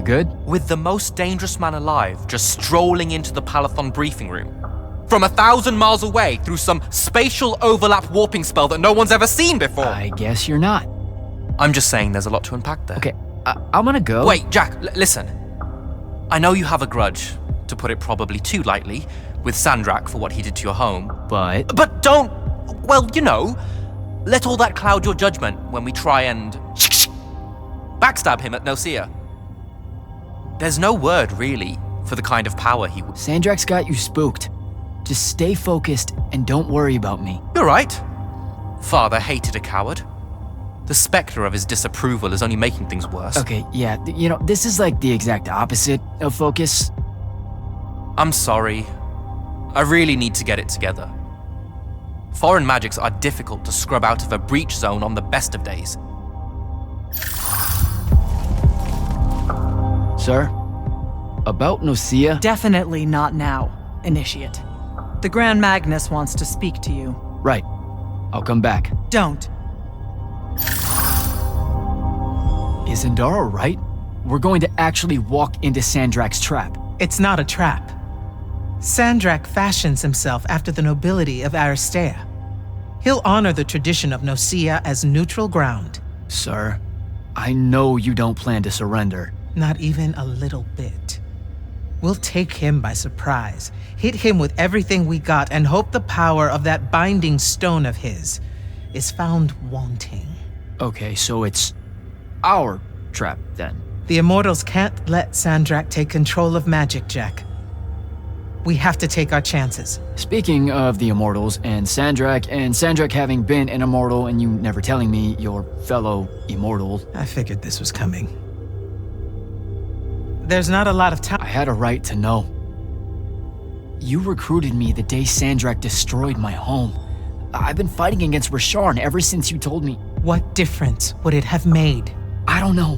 You good? With the most dangerous man alive just strolling into the Palathon briefing room. From 1,000 miles away through some spatial overlap warping spell that no one's ever seen before. I guess you're not. I'm just saying there's a lot to unpack there. Okay, I'm gonna go. Wait, Jack, listen. I know you have a grudge, to put it probably too lightly, with Sandrak for what he did to your home. But don't, well, you know, let all that cloud your judgment when we try and backstab him at Nosea. There's no word, really, for the kind of power he would. Sandrak's got you spooked. Just stay focused and don't worry about me. You're right. Father hated a coward. The specter of his disapproval is only making things worse. Okay, yeah, you know, this is like the exact opposite of focus. I'm sorry. I really need to get it together. Foreign magics are difficult to scrub out of a breach zone on the best of days. Sir? About Nosea? Definitely not now, Initiate. The Grand Magnus wants to speak to you. Right. I'll come back. Don't. Is Indara right? We're going to actually walk into Sandrak's trap. It's not a trap. Sandrak fashions himself after the nobility of Aristea. He'll honor the tradition of Nosea as neutral ground. Sir, I know you don't plan to surrender. Not even a little bit. We'll take him by surprise, hit him with everything we got, and hope the power of that binding stone of his is found wanting. Okay, so it's our trap, then. The Immortals can't let Sandrak take control of magic, Jack. We have to take our chances. Speaking of the Immortals and Sandrak having been an Immortal and you never telling me your fellow Immortal. I figured this was coming. There's not a lot of time. I had a right to know. You recruited me the day Sandrak destroyed my home. I've been fighting against Rasharn ever since you told me. What difference would it have made? I don't know,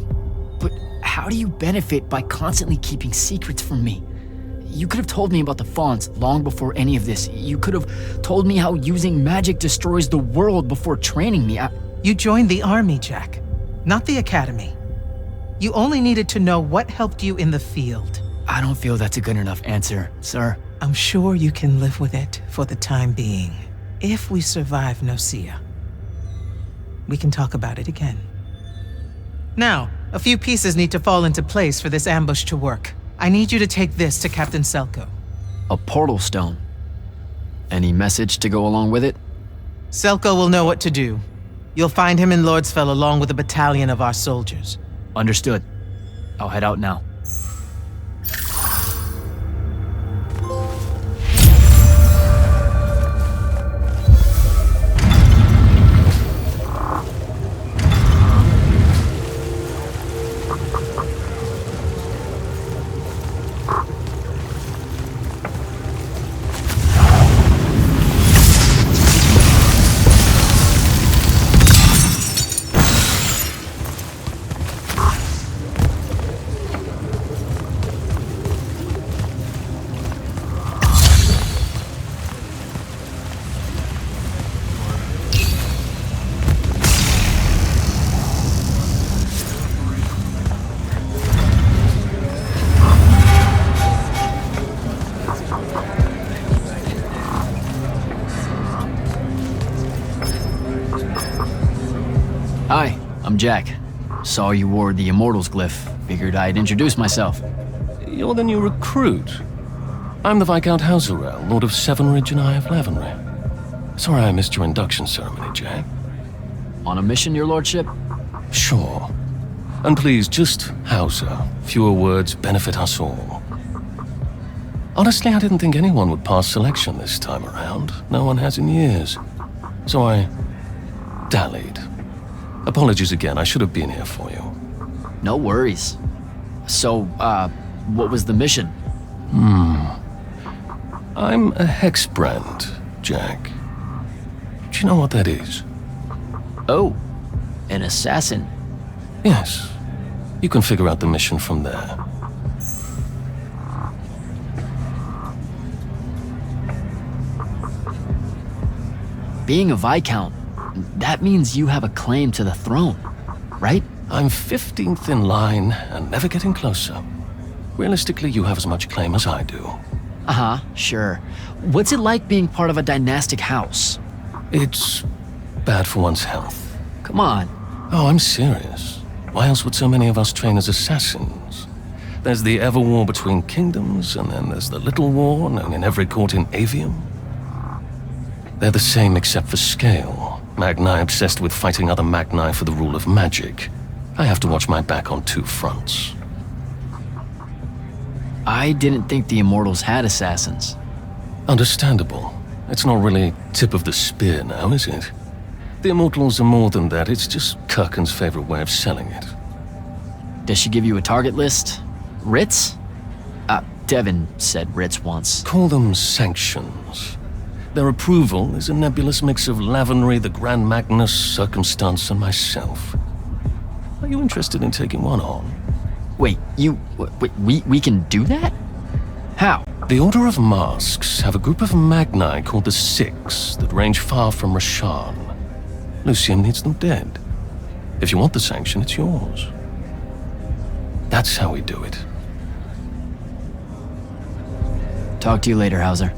but how do you benefit by constantly keeping secrets from me? You could have told me about the Fawns long before any of this. You could have told me how using magic destroys the world before training me. You joined the army, Jack, not the academy. You only needed to know what helped you in the field. I don't feel that's a good enough answer, sir. I'm sure you can live with it for the time being. If we survive Nosea, we can talk about it again. Now, a few pieces need to fall into place for this ambush to work. I need you to take this to Captain Selko. A portal stone. Any message to go along with it? Selko will know what to do. You'll find him in Lordsfell along with a battalion of our soldiers. Understood. I'll head out now. Hi, I'm Jack. Saw you wore the Immortals glyph. Figured I'd introduce myself. You're the new recruit. I'm the Viscount Hauserel, Lord of Sevenridge and Eye of Lavenry. Sorry I missed your induction ceremony, Jack. On a mission, your lordship? Sure. And please, just Hauser. Fewer words benefit us all. Honestly, I didn't think anyone would pass selection this time around. No one has in years. So I dallied. Apologies again, I should have been here for you. No worries. So, what was the mission? I'm a hexbrand, Jack. Do you know what that is? Oh, an assassin. Yes. You can figure out the mission from there. Being a Viscount, that means you have a claim to the throne, right? I'm 15th in line and never getting closer. Realistically, you have as much claim as I do. Uh-huh, sure. What's it like being part of a dynastic house? It's bad for one's health. Come on. Oh, I'm serious. Why else would so many of us train as assassins? There's the ever-war between kingdoms, and then there's the little war known in every court in Aveum. They're the same except for scale. Magni obsessed with fighting other Magni for the rule of magic. I have to watch my back on two fronts. I didn't think the Immortals had assassins. Understandable. It's not really tip of the spear now, is it? The Immortals are more than that. It's just Kirkin's favorite way of selling it. Does she give you a target list? Writs? Devin said writs once. Call them sanctions. Their approval is a nebulous mix of Lavenry, the Grand Magnus, Circumstance, and myself. Are you interested in taking one on? Wait, we can do that? How? The Order of Masks have a group of Magni called the Six that range far from Rashan. Lucian needs them dead. If you want the sanction, it's yours. That's how we do it. Talk to you later, Hauser.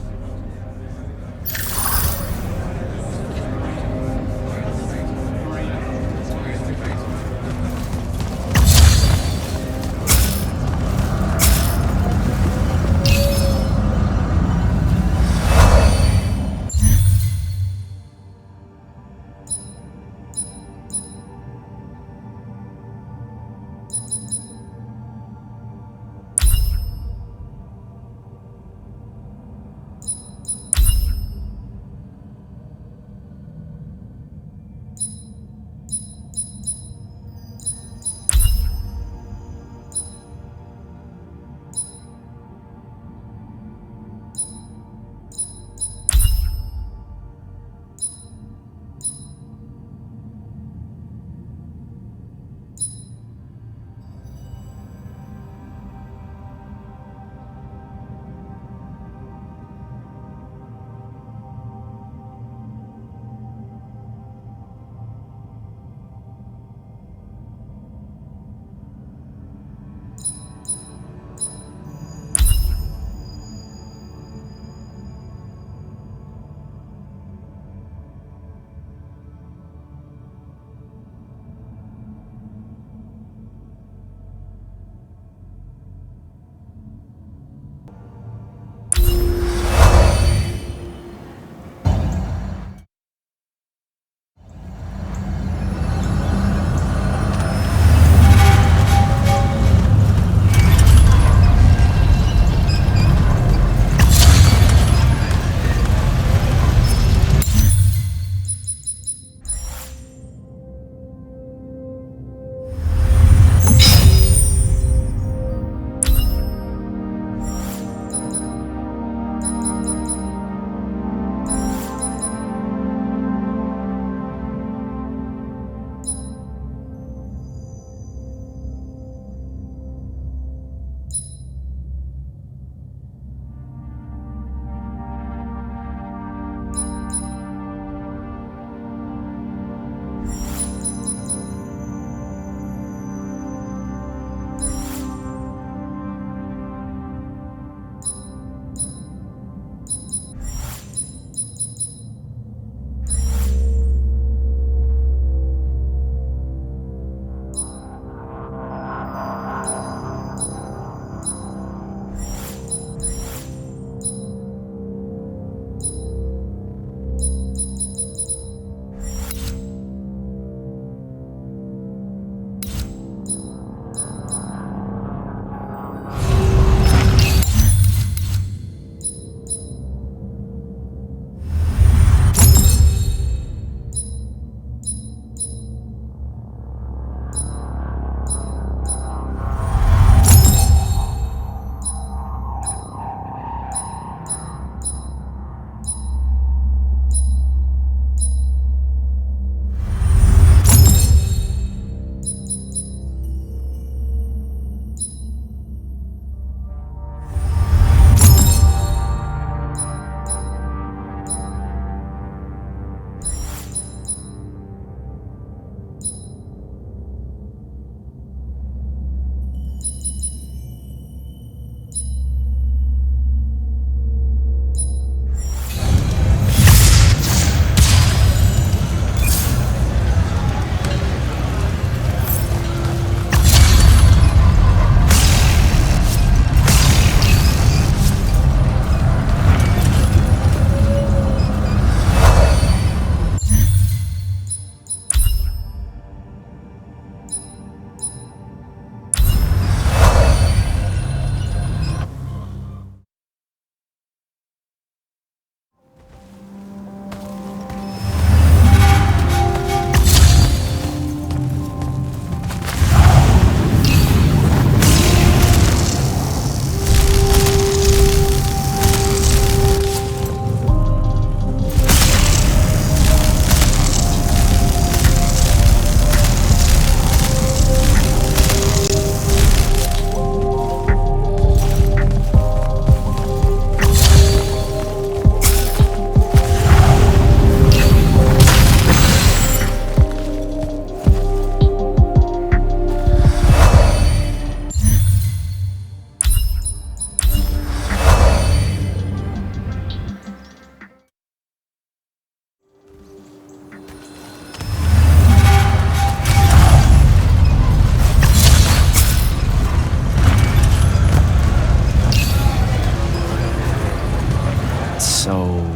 So,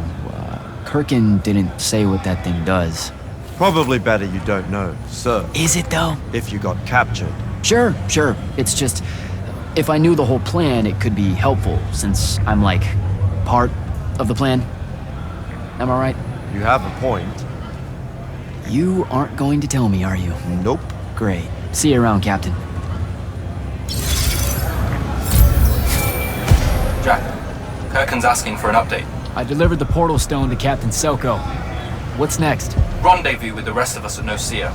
Kirkin didn't say what that thing does. Probably better you don't know, sir. Is it though? If you got captured. Sure. It's just, if I knew the whole plan, it could be helpful, since I'm like, part of the plan. Am I right? You have a point. You aren't going to tell me, are you? Nope. Great. See you around, Captain. Jack, Kirkin's asking for an update. I delivered the portal stone to Captain Selko. What's next? Rendezvous with the rest of us at Nosea.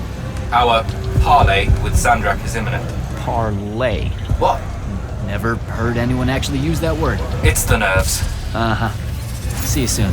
Our parley with Sandrak is imminent. Parlay. What? Never heard anyone actually use that word. It's the nerves. Uh-huh. See you soon.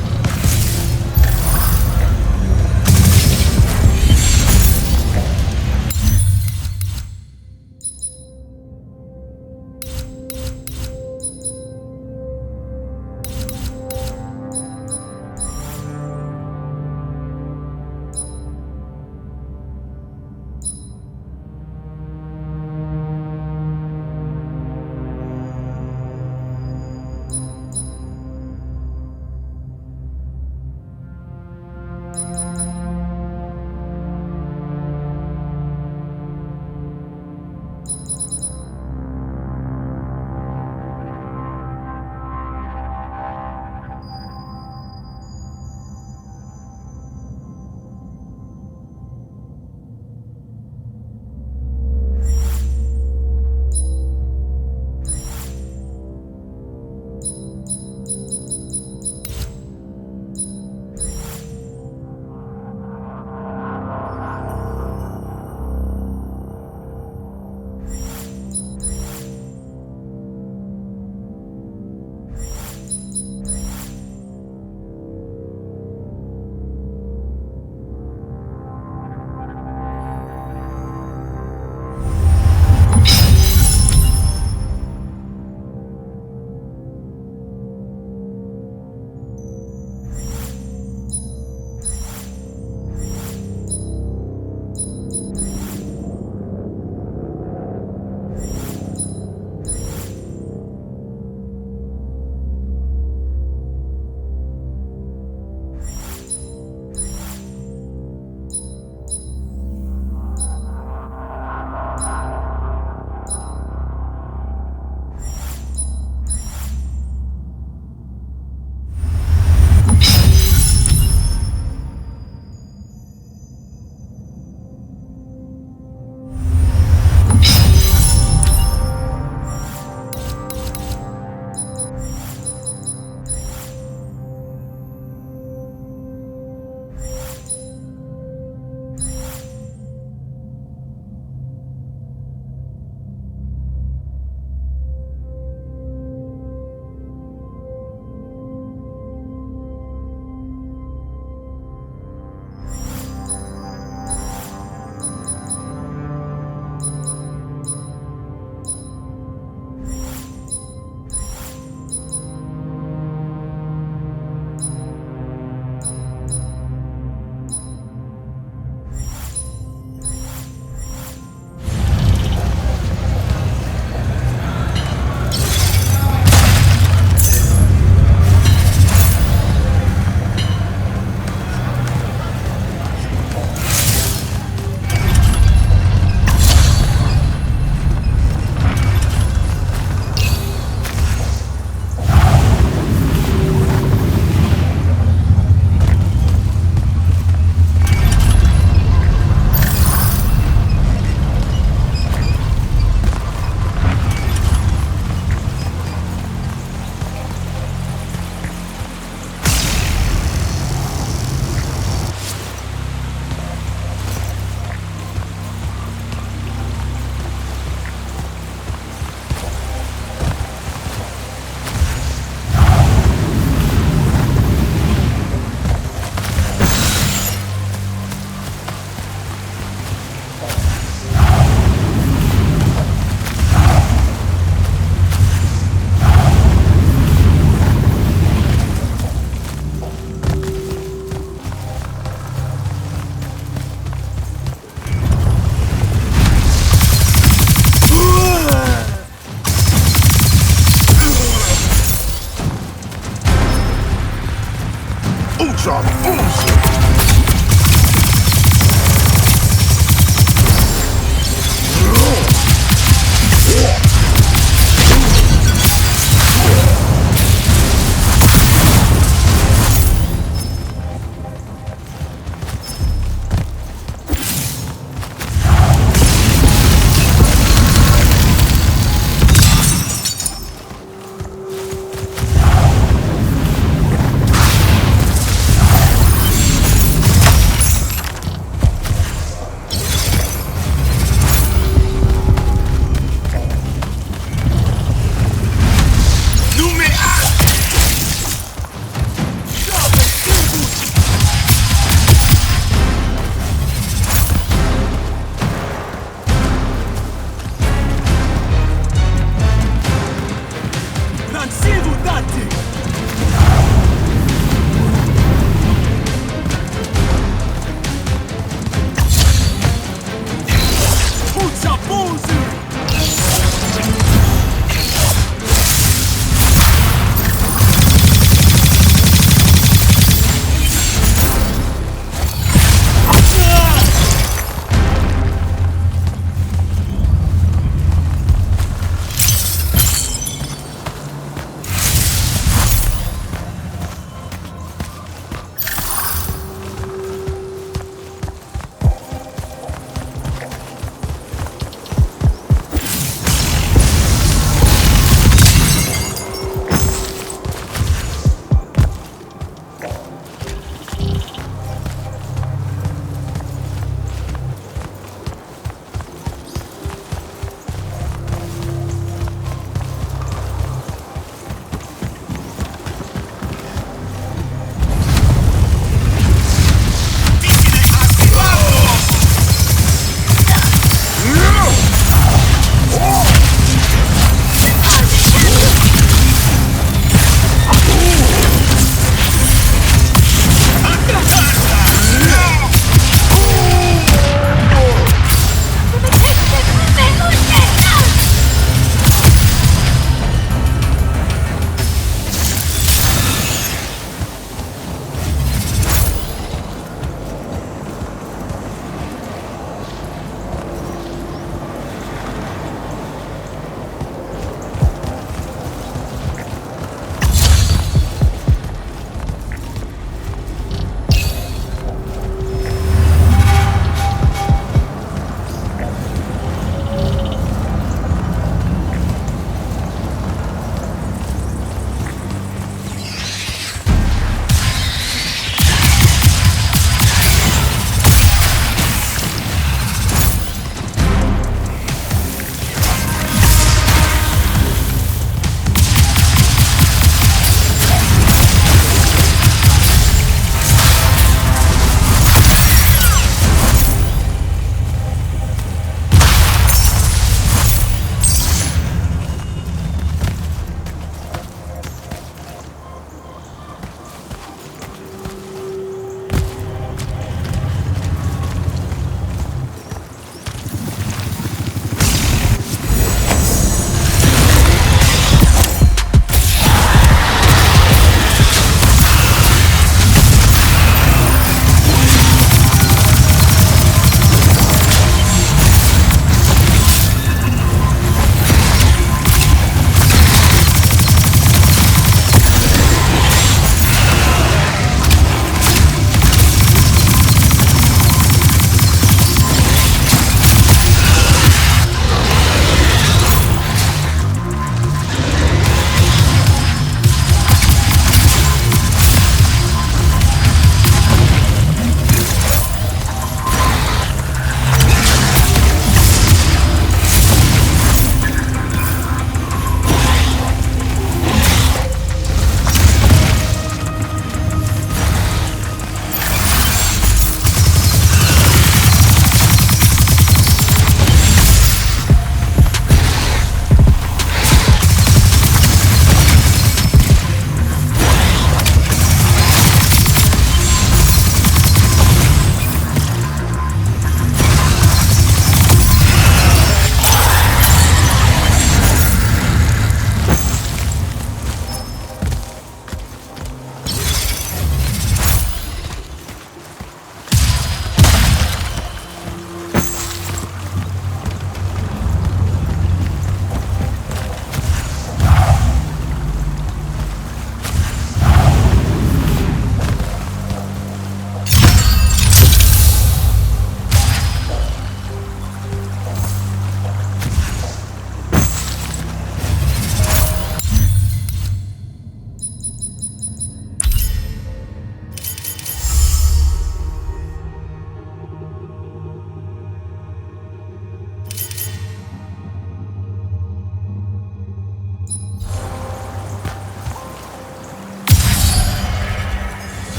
are bullshit!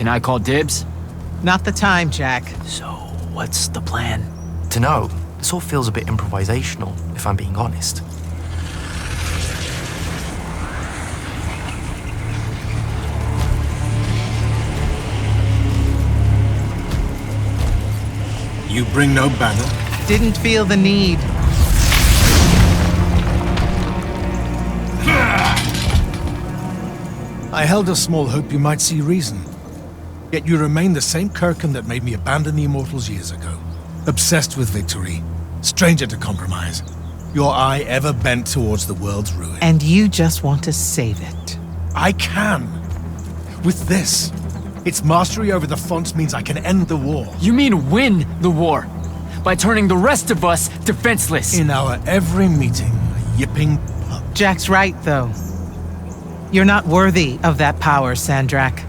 Can I call dibs? Not the time, Jack. So, what's the plan? Dunno. This all feels a bit improvisational, if I'm being honest. You bring no banner? Didn't feel the need. I held a small hope you might see reason. Yet you remain the same Kirkin that made me abandon the Immortals years ago. Obsessed with victory, stranger to compromise. Your eye ever bent towards the world's ruin. And you just want to save it. I can. With this. Its mastery over the fonts means I can end the war. You mean win the war? By turning the rest of us defenseless? In our every meeting, a yipping pup. Jack's right, though. You're not worthy of that power, Sandrak.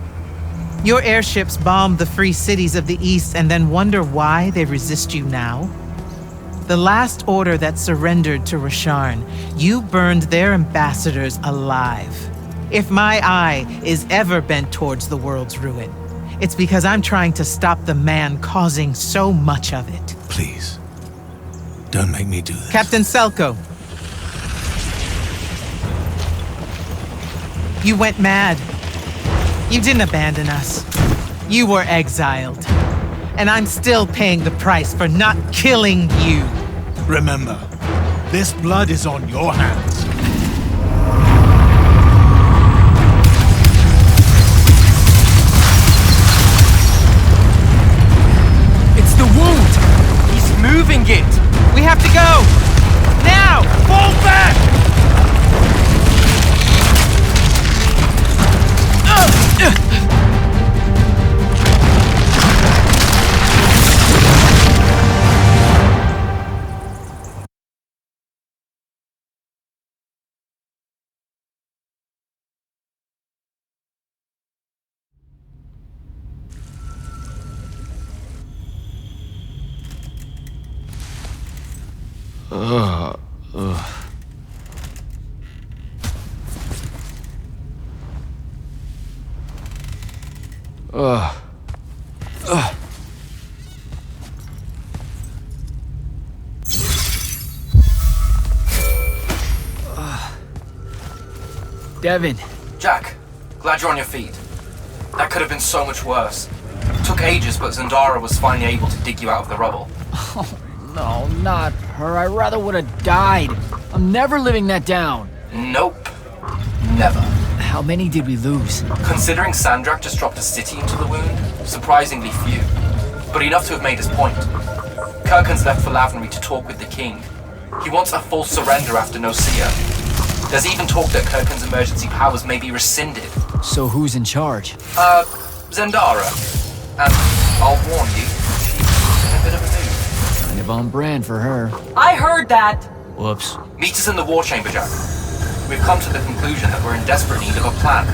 Your airships bombed the free cities of the East and then wonder why they resist you now? The last order that surrendered to Rasharn, you burned their ambassadors alive. If my eye is ever bent towards the world's ruin, it's because I'm trying to stop the man causing so much of it. Please, don't make me do this. Captain Selko. You went mad. You didn't abandon us. You were exiled. And I'm still paying the price for not killing you. Remember, this blood is on your hands. It's the wound! He's moving it! We have to go! Now! Fall back! Devin. Jack, glad you're on your feet. That could have been so much worse. Took ages, but Zendara was finally able to dig you out of the rubble. Oh, no, not her. I rather would have died. I'm never living that down. Nope. Never. How many did we lose? Considering Sandrak just dropped a city into the wound, surprisingly few. But enough to have made his point. Kirkin's left for Lavnery to talk with the king. He wants a full surrender after Nocia. There's even talk that Kirkin's emergency powers may be rescinded. So who's in charge? Zendara. And I'll warn you, she's Kind of on brand for her. I heard that! Whoops. Meet us in the war chamber, Jack. We've come to the conclusion that we're in desperate need of a plan.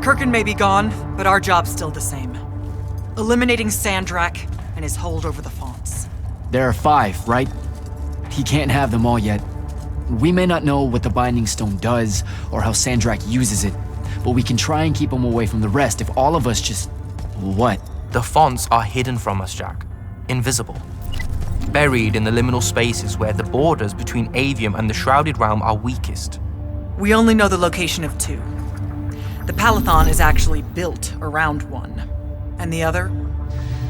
Kirkin may be gone, but our job's still the same. Eliminating Sandrak and his hold over the fonts. There are 5, right? He can't have them all yet. We may not know what the Binding Stone does or how Sandrak uses it, but we can try and keep him away from the rest if all of us just... What? The fonts are hidden from us, Jack. Invisible. Buried in the liminal spaces where the borders between Aveum and the Shrouded Realm are weakest. We only know the location of 2. The Palathon is actually built around one, and the other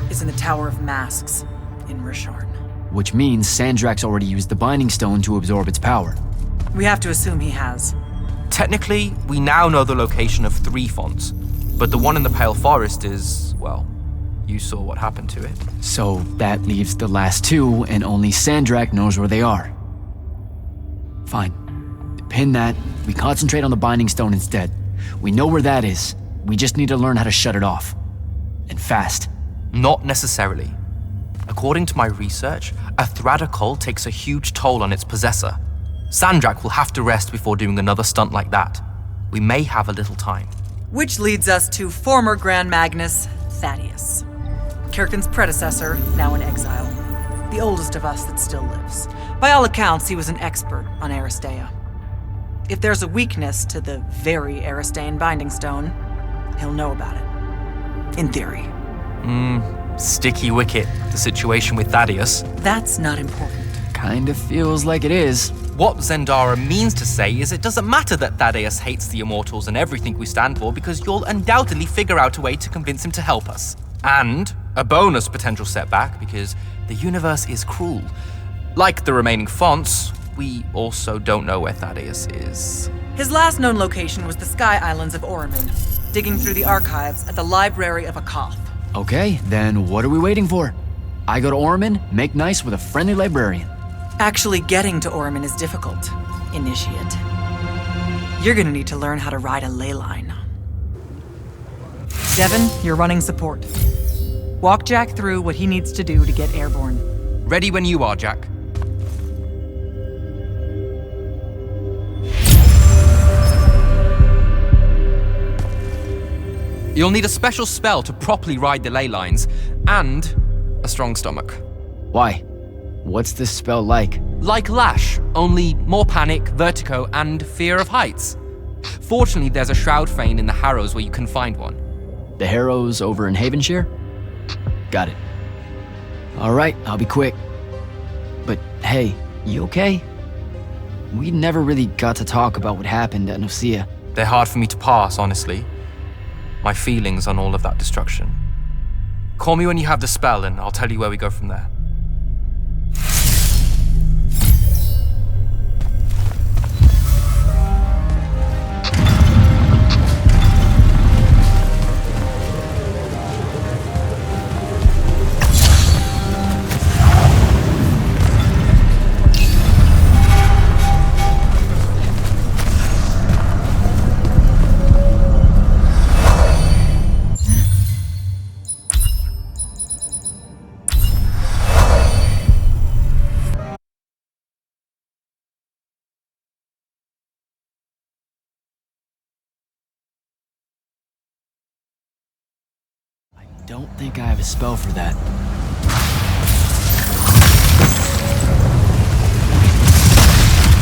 is in the Tower of Masks in Risharn. Which means Sandrak's already used the Binding Stone to absorb its power. We have to assume he has. Technically, we now know the location of 3 fonts, but the one in the Pale Forest is, well, you saw what happened to it. So that leaves the last 2, and only Sandrak knows where they are. Fine. Pin that. We concentrate on the Binding Stone instead. We know where that is. We just need to learn how to shut it off. And fast. Not necessarily. According to my research, a Thradakol takes a huge toll on its possessor. Sandrak will have to rest before doing another stunt like that. We may have a little time. Which leads us to former Grand Magnus Thaddeus. Kirkin's predecessor, now in exile. The oldest of us that still lives. By all accounts, he was an expert on Aristea. If there's a weakness to the very Aristean Binding Stone, he'll know about it. In theory. Sticky wicket, the situation with Thaddeus. That's not important. Kinda feels like it is. What Zendara means to say is it doesn't matter that Thaddeus hates the Immortals and everything we stand for because you'll undoubtedly figure out a way to convince him to help us. And a bonus potential setback because the universe is cruel. Like the remaining fonts, we also don't know where Thaddeus is. His last known location was the Sky Islands of Orimin, digging through the archives at the Library of Akoth. Okay, then what are we waiting for? I go to Orimin, make nice with a friendly librarian. Actually getting to Orimin is difficult, Initiate. You're gonna need to learn how to ride a ley line. Devin, you're running support. Walk Jack through what he needs to do to get airborne. Ready when you are, Jack. You'll need a special spell to properly ride the ley lines, and a strong stomach. Why? What's this spell like? Like Lash, only more panic, vertigo, and fear of heights. Fortunately, there's a Shroud Fane in the Harrows where you can find one. The Harrows over in Havenshire? Got it. Alright, I'll be quick. But hey, you okay? We never really got to talk about what happened at Nicaea. They're hard for me to pass, honestly. My feelings on all of that destruction. Call me when you have the spell and I'll tell you where we go from there. don't think I have a spell for that.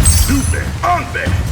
Sube, ande!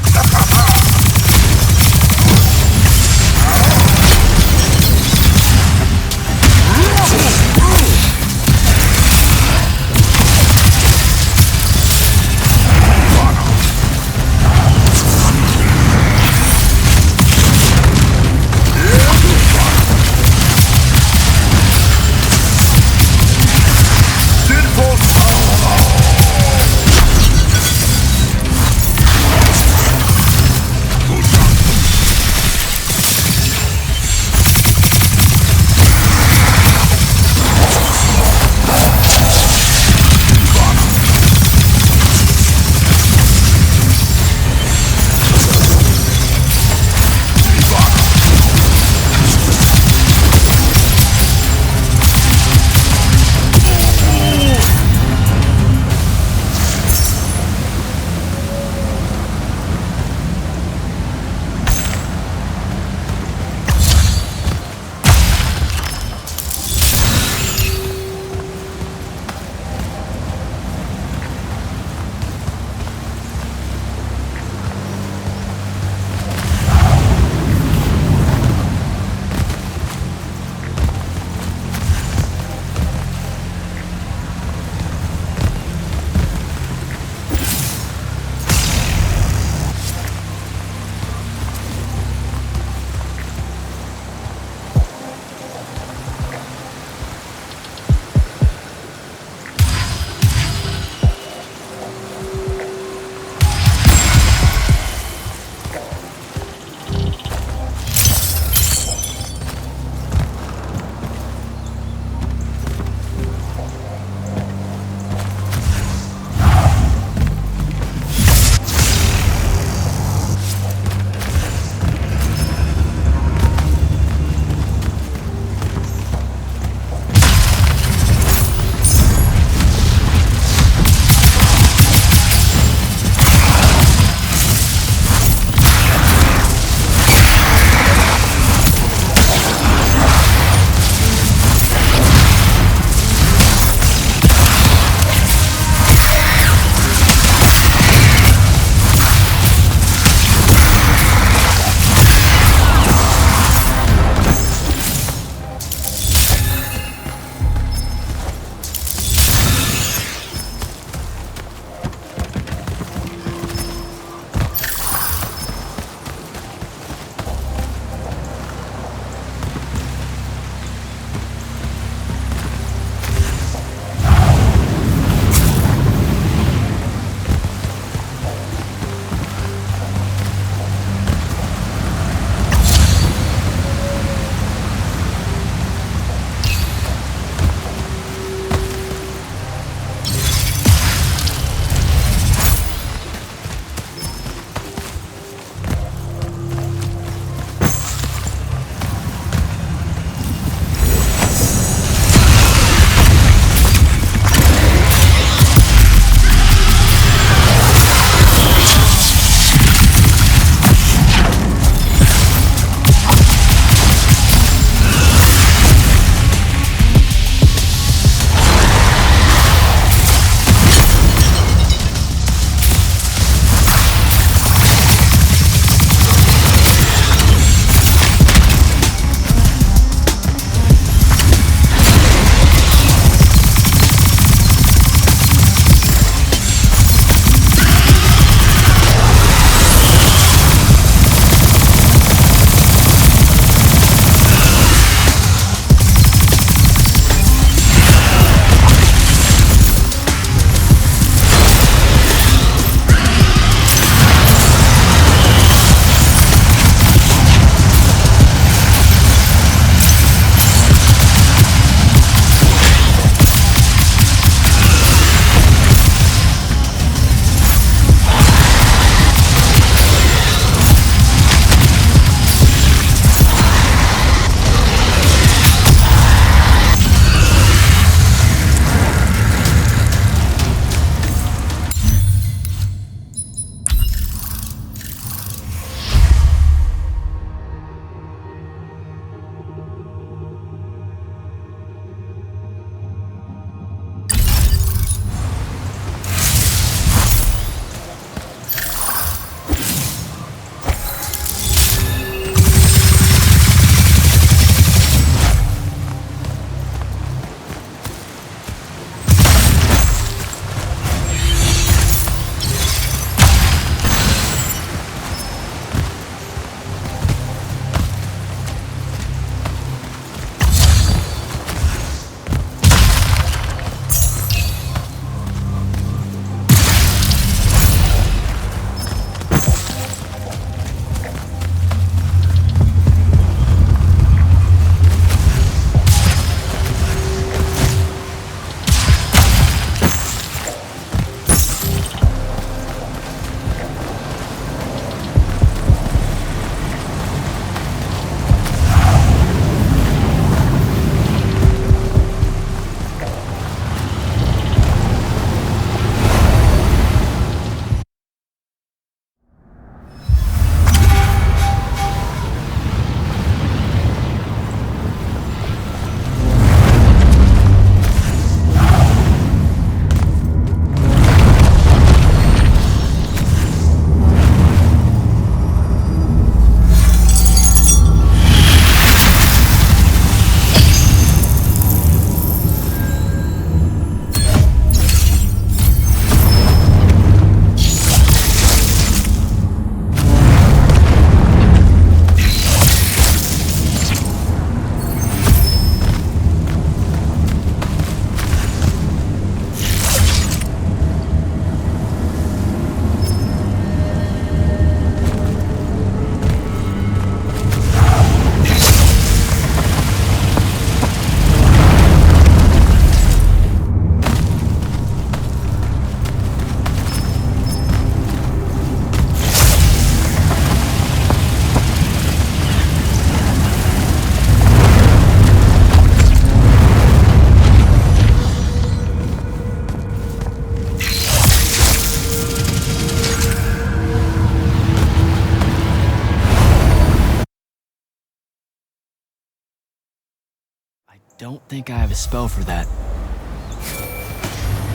don't think I have a spell for that.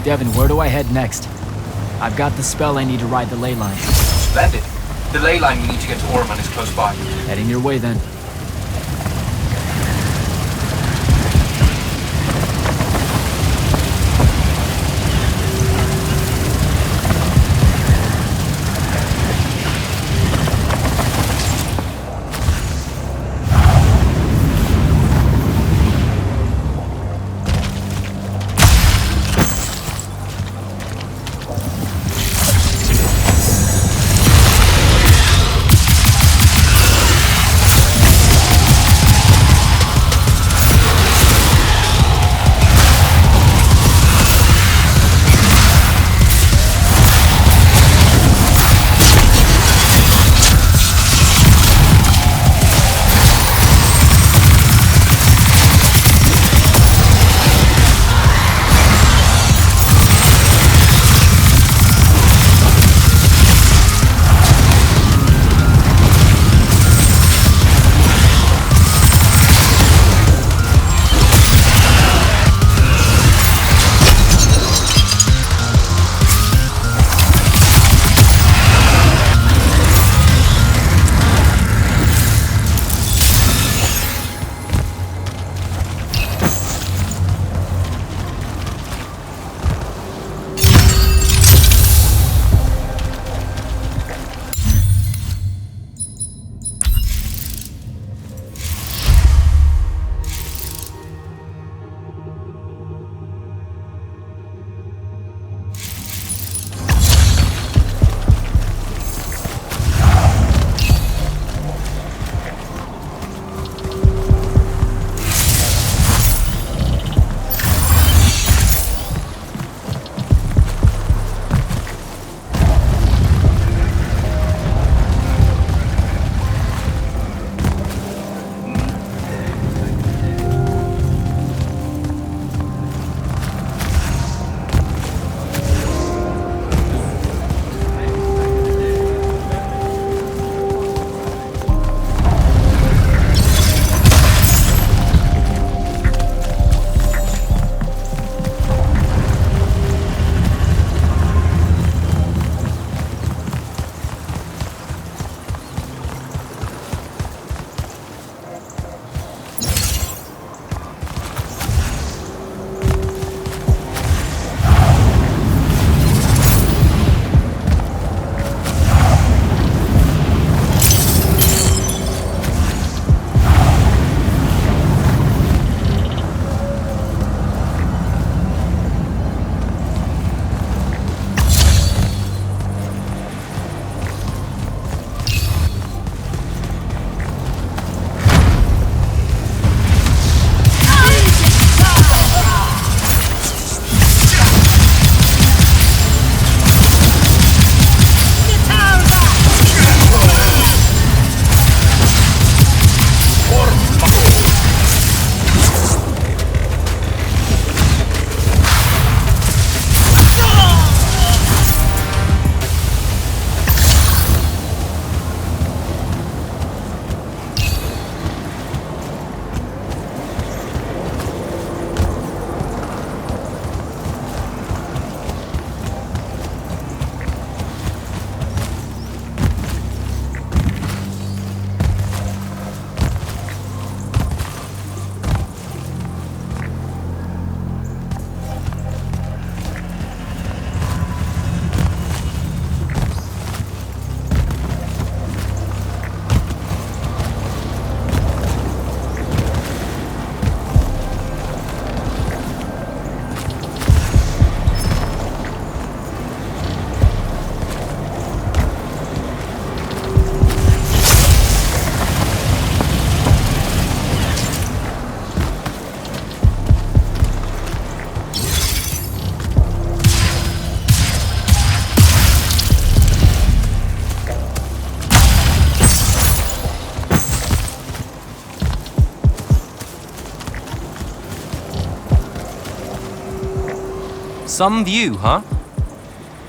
Devin, where do I head next? I've got the spell I need to ride the ley line. Splendid. The ley line you need to get to Orman is close by. Heading your way then. Some view, huh?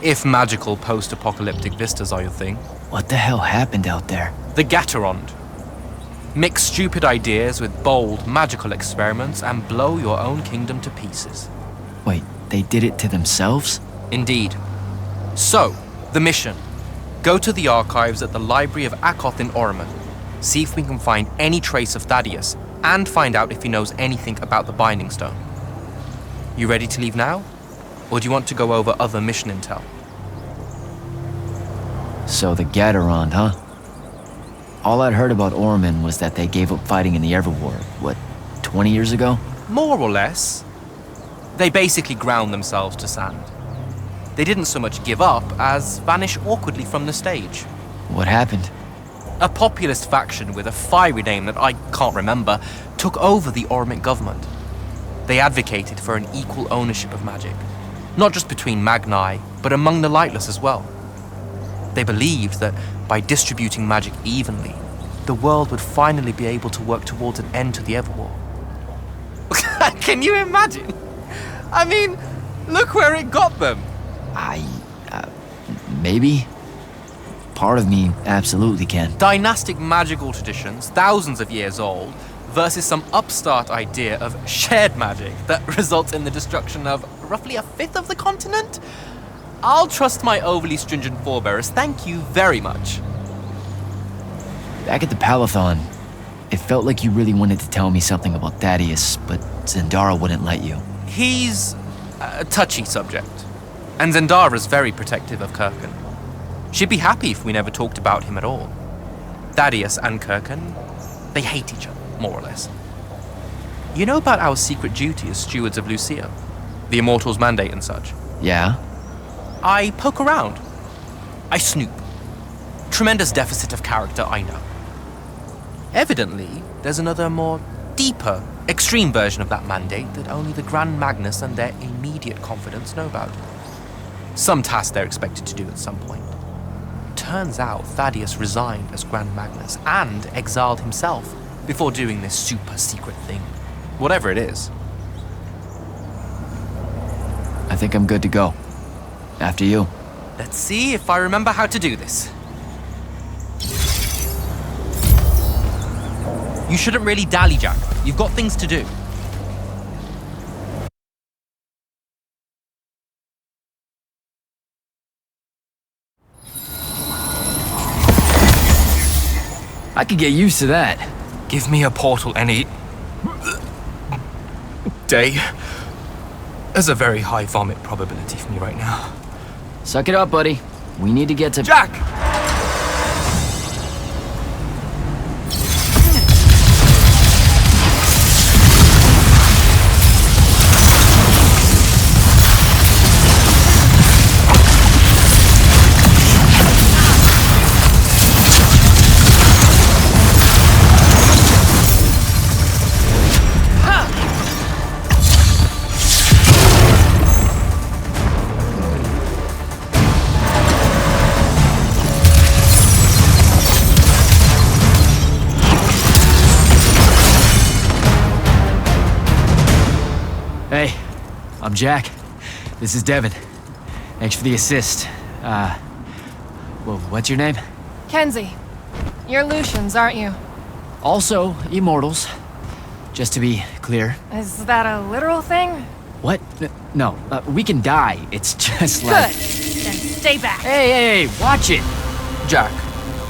If magical post-apocalyptic vistas are your thing. What the hell happened out there? The Gatorond. Mix stupid ideas with bold, magical experiments and blow your own kingdom to pieces. Wait, they did it to themselves? Indeed. So, the mission. Go to the archives at the Library of Akoth in Ormond. See if we can find any trace of Thaddeus, and find out if he knows anything about the Binding Stone. You ready to leave now? Or do you want to go over other mission intel? So the Gatorond, huh? All I'd heard about Ormond was that they gave up fighting in the Everwar, what, 20 years ago? More or less. They basically ground themselves to sand. They didn't so much give up as vanish awkwardly from the stage. What happened? A populist faction with a fiery name that I can't remember took over the Ormic government. They advocated for an equal ownership of magic, not just between Magni, but among the lightless as well. They believed that by distributing magic evenly, the world would finally be able to work towards an end to the Everwar. Can you imagine? I mean, look where it got them. Maybe? Part of me absolutely can. Dynastic magical traditions, thousands of years old, versus some upstart idea of shared magic that results in the destruction of roughly a fifth of the continent? I'll trust my overly stringent forebears, thank you very much. Back at the Palathon, it felt like you really wanted to tell me something about Thaddeus, but Zendara wouldn't let you. He's a touchy subject, and Zendara's very protective of Kirkan. She'd be happy if we never talked about him at all. Thaddeus and Kirkan, they hate each other, more or less. You know about our secret duty as stewards of Lucia? The Immortal's mandate and such? Yeah? I poke around. I snoop. Tremendous deficit of character, I know. Evidently, there's another more deeper, extreme version of that mandate that only the Grand Magnus and their immediate confidants know about. Some task they're expected to do at some point. Turns out Thaddeus resigned as Grand Magnus and exiled himself before doing this super secret thing. Whatever it is. I think I'm good to go. After you. Let's see if I remember how to do this. You shouldn't really dally, Jack. You've got things to do. I could get used to that. Give me a portal any day. There's a very high vomit probability for me right now. Suck it up, buddy. We need to get to... Jack! Hey, I'm Jack. This is Devin. Thanks for the assist. Well, what's your name? Kenzie. You're Lucians, aren't you? Also, Immortals. Just to be clear. Is that a literal thing? What? No, we can die. It's just like... Good. Then stay back. Hey, watch it! Jack,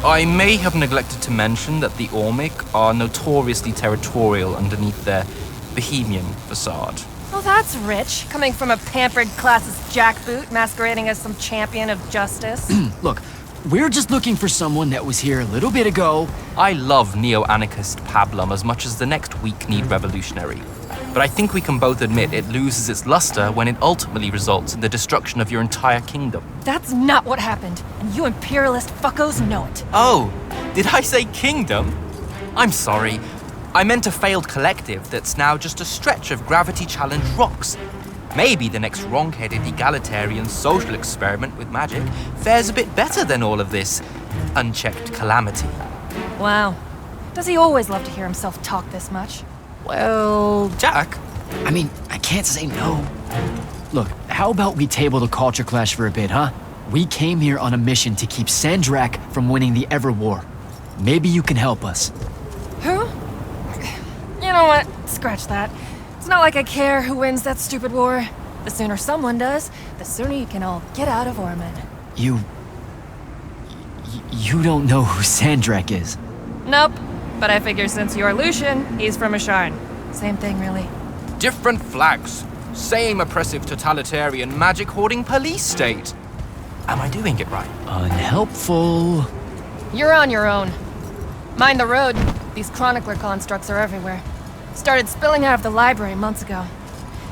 I may have neglected to mention that the Ormic are notoriously territorial underneath their Bohemian facade. Well, that's rich, coming from a pampered classist jackboot masquerading as some champion of justice. Look, we're just looking for someone that was here a little bit ago. I love neo-anarchist pablum as much as the next weak-kneed revolutionary. But I think we can both admit it loses its luster when it ultimately results in the destruction of your entire kingdom. That's not what happened, and you imperialist fuckos know it. Oh, did I say kingdom? I'm sorry. I meant a failed collective that's now just a stretch of gravity-challenged rocks. Maybe the next wrong-headed egalitarian social experiment with magic fares a bit better than all of this unchecked calamity. Wow. Does he always love to hear himself talk this much? Well, Jack? I mean, I can't say no. Look, how about we table the culture clash for a bit, huh? We came here on a mission to keep Sandrak from winning the Everwar. Maybe you can help us. Who? You know what? Scratch that. It's not like I care who wins that stupid war. The sooner someone does, the sooner you can all get out of Ormond. You don't know who Sandrak is. Nope. But I figure since you're Lucian, he's from Asharn. Same thing, really. Different flags. Same oppressive totalitarian magic hoarding police state. Am I doing it right? Unhelpful. You're on your own. Mind the road. These chronicler constructs are everywhere. Started spilling out of the library months ago.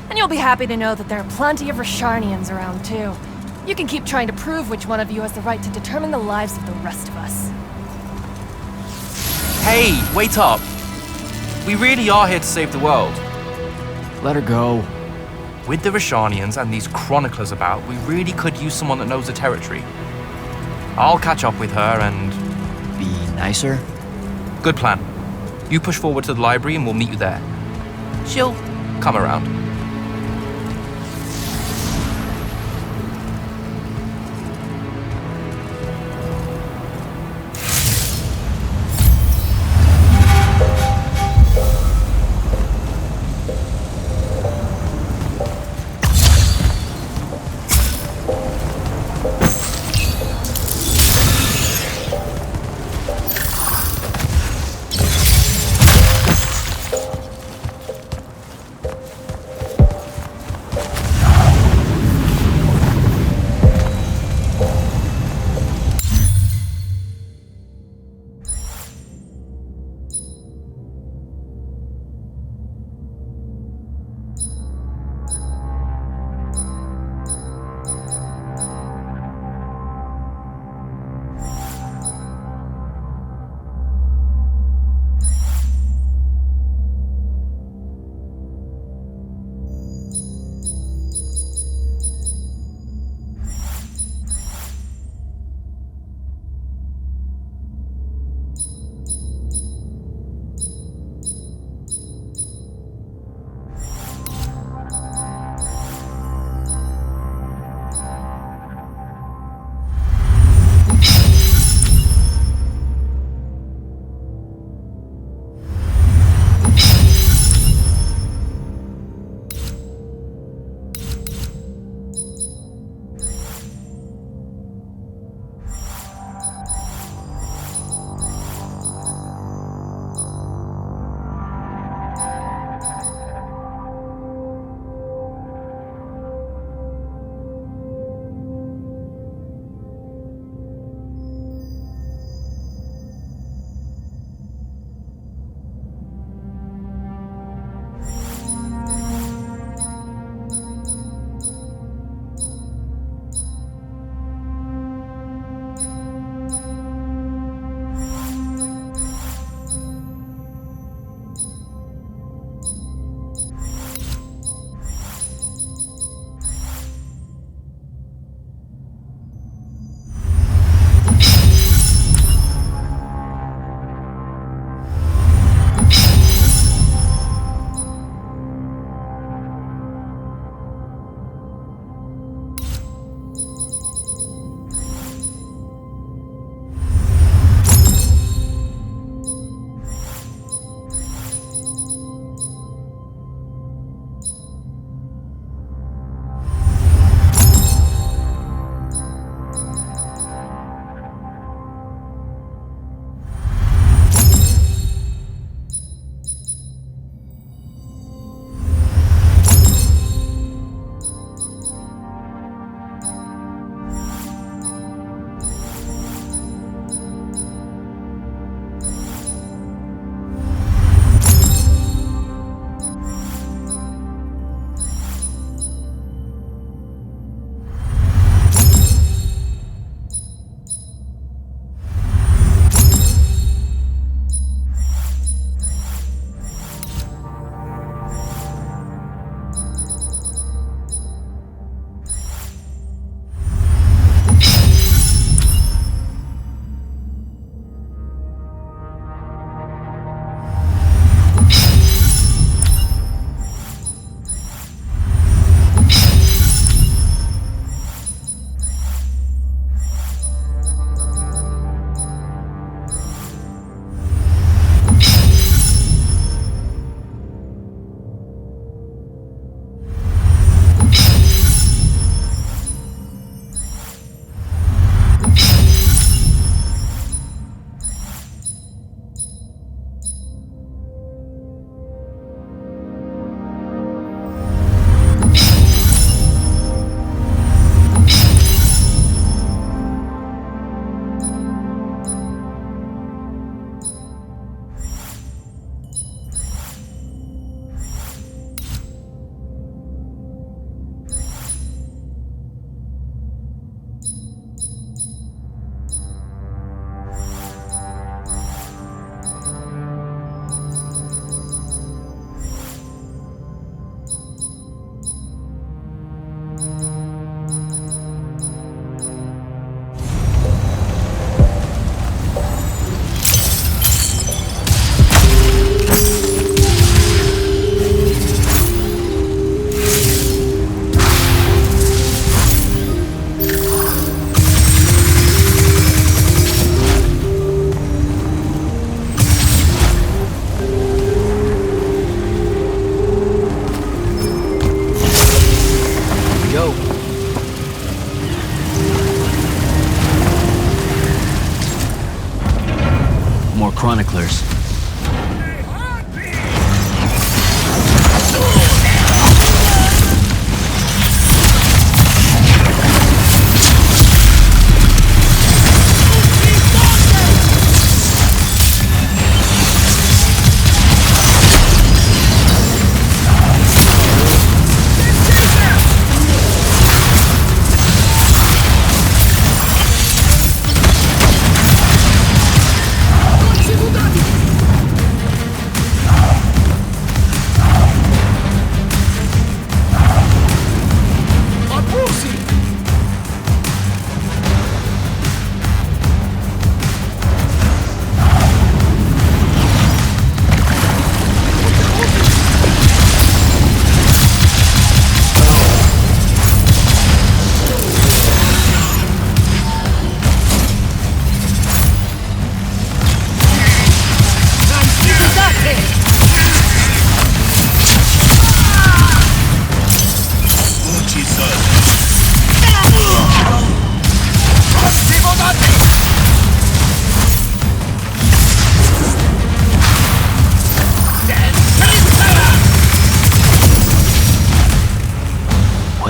And you'll be happy to know that there are plenty of Rasharnians around, too. You can keep trying to prove which one of you has the right to determine the lives of the rest of us. Hey, wait up. We really are here to save the world. Let her go. With the Rasharnians and these chroniclers about, we really could use someone that knows the territory. I'll catch up with her and... Be nicer? Good plan. You push forward to the library and we'll meet you there. She'll come around.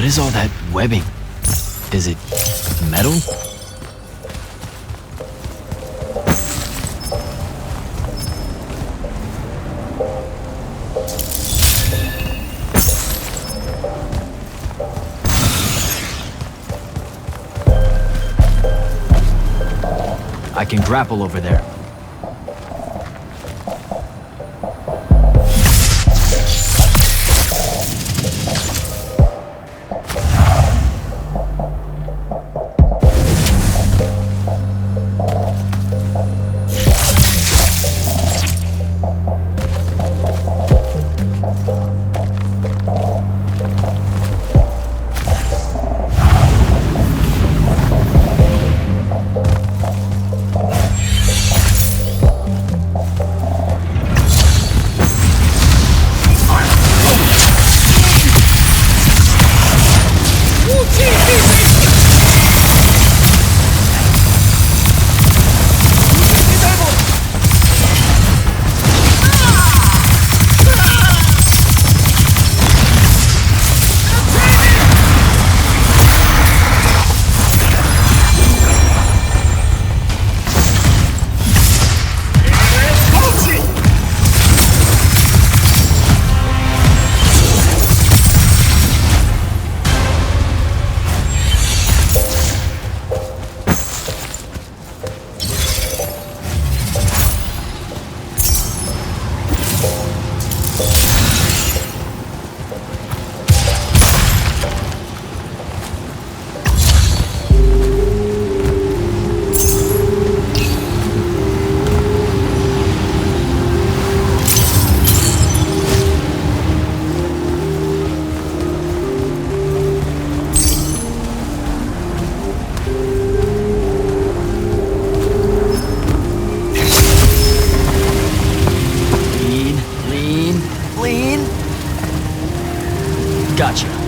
is all that webbing? Is it metal? I can grapple over there. Gotcha.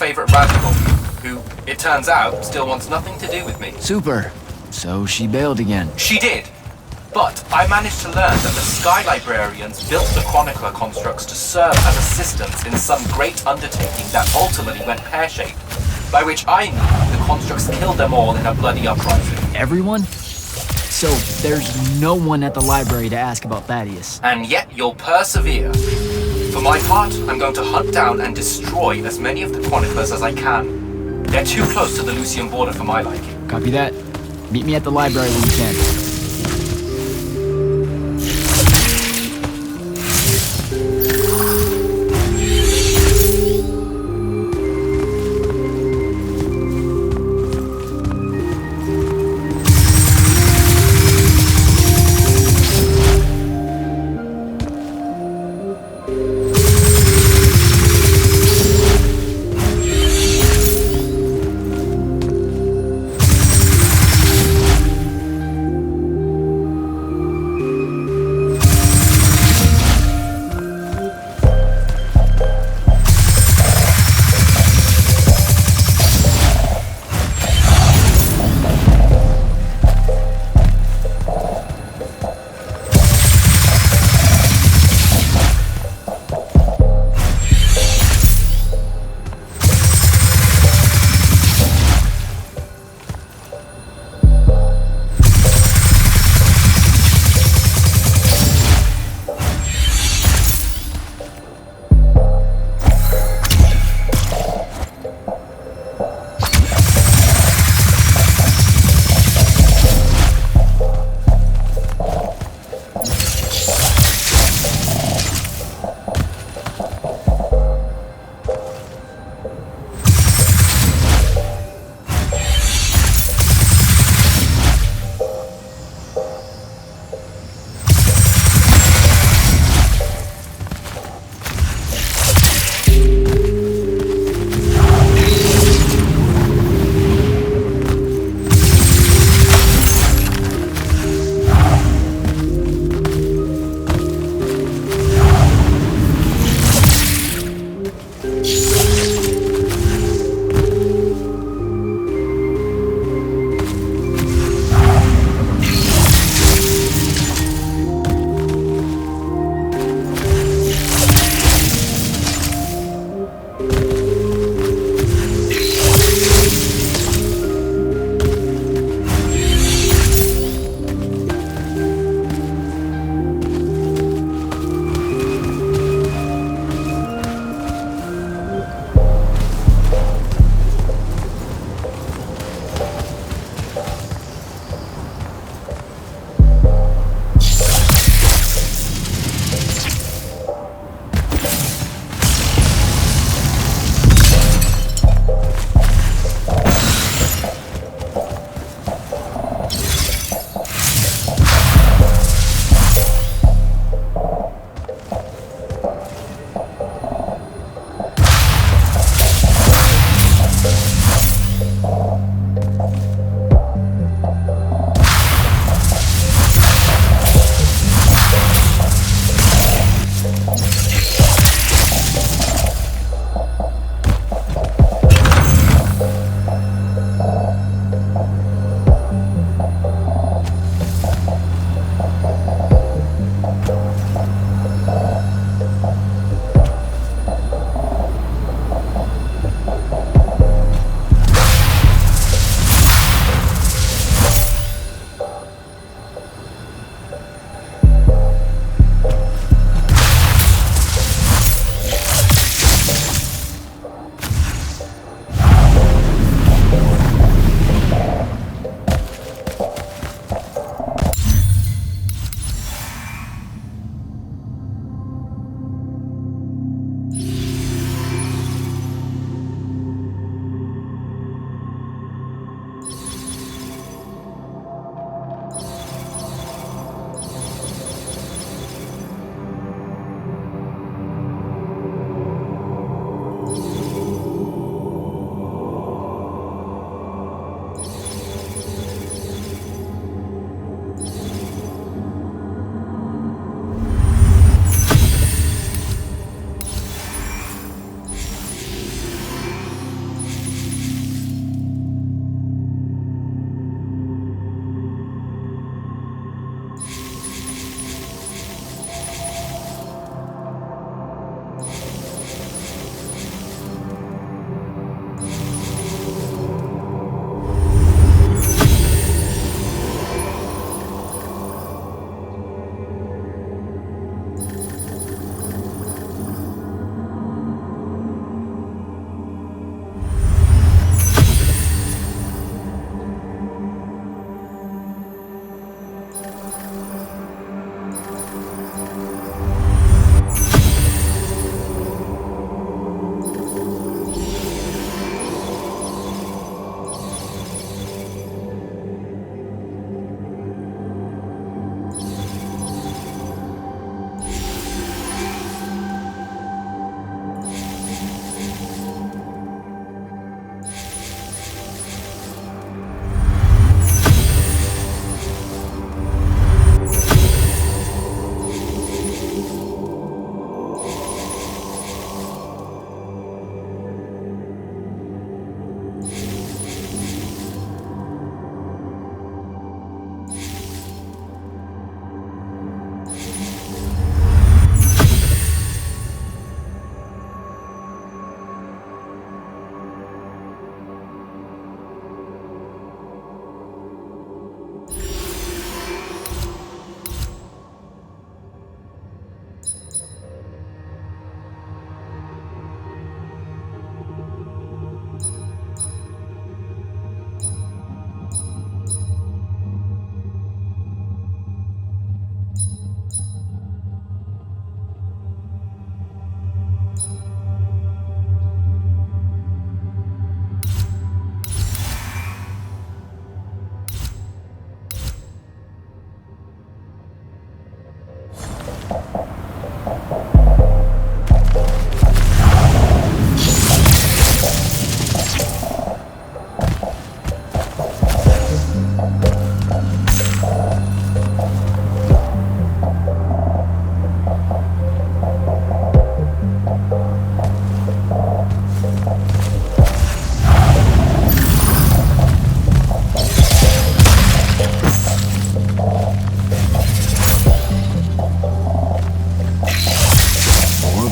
favorite radical, who, it turns out, still wants nothing to do with me. Super. So she bailed again. She did. But I managed to learn that the Sky Librarians built the Chronicler constructs to serve as assistants in some great undertaking that ultimately went pear-shaped, by which I mean the constructs killed them all in a bloody uprising. Everyone? So there's no one at the library to ask about Thaddeus. And yet you'll persevere. For my part, I'm going to hunt down and destroy as many of the Chroniclers as I can. They're too close to the Lucian border for my liking. Copy that. Meet me at the library when you can.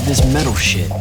This metal shit.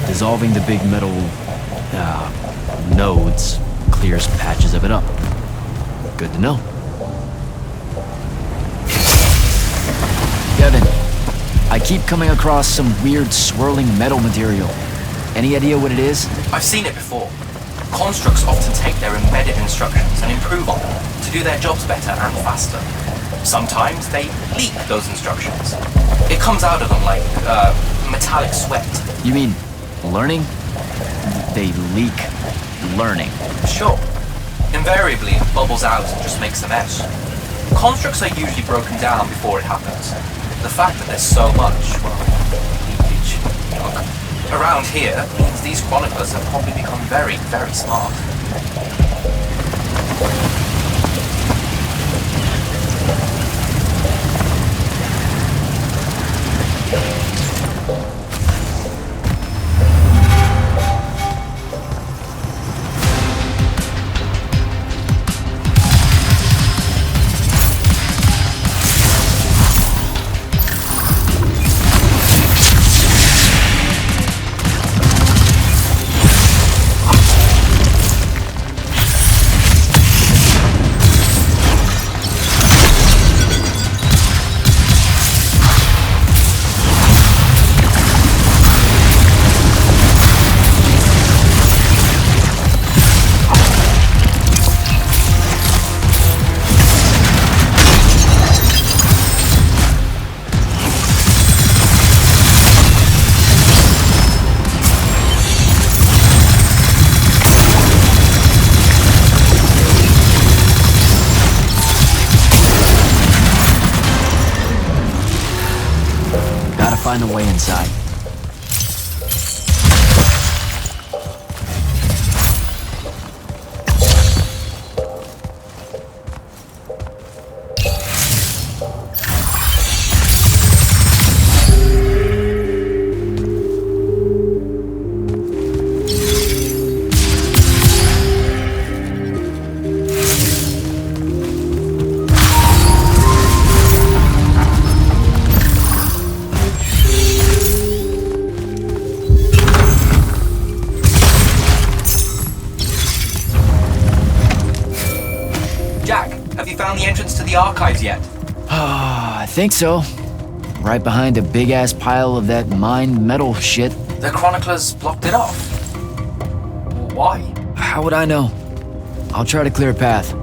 Dissolving the big metal nodes clears patches of it up. Good to know. Devin, I keep coming across some weird swirling metal material. Any idea what it is? I've seen it before. Constructs often take their embedded instructions and improve on them to do their jobs better and faster. Sometimes they leak those instructions. It comes out of them like metallic sweat. You mean learning? They leak learning. Sure. Invariably, it bubbles out and just makes a mess. Constructs are usually broken down before it happens. The fact that there's so much, well, leakage, around here means these chroniclers have probably become very, very smart. Find a way inside. Found the entrance to the archives yet? I think so. Right behind a big-ass pile of that mined metal shit. The chroniclers blocked it off. Why? How would I know? I'll try to clear a path.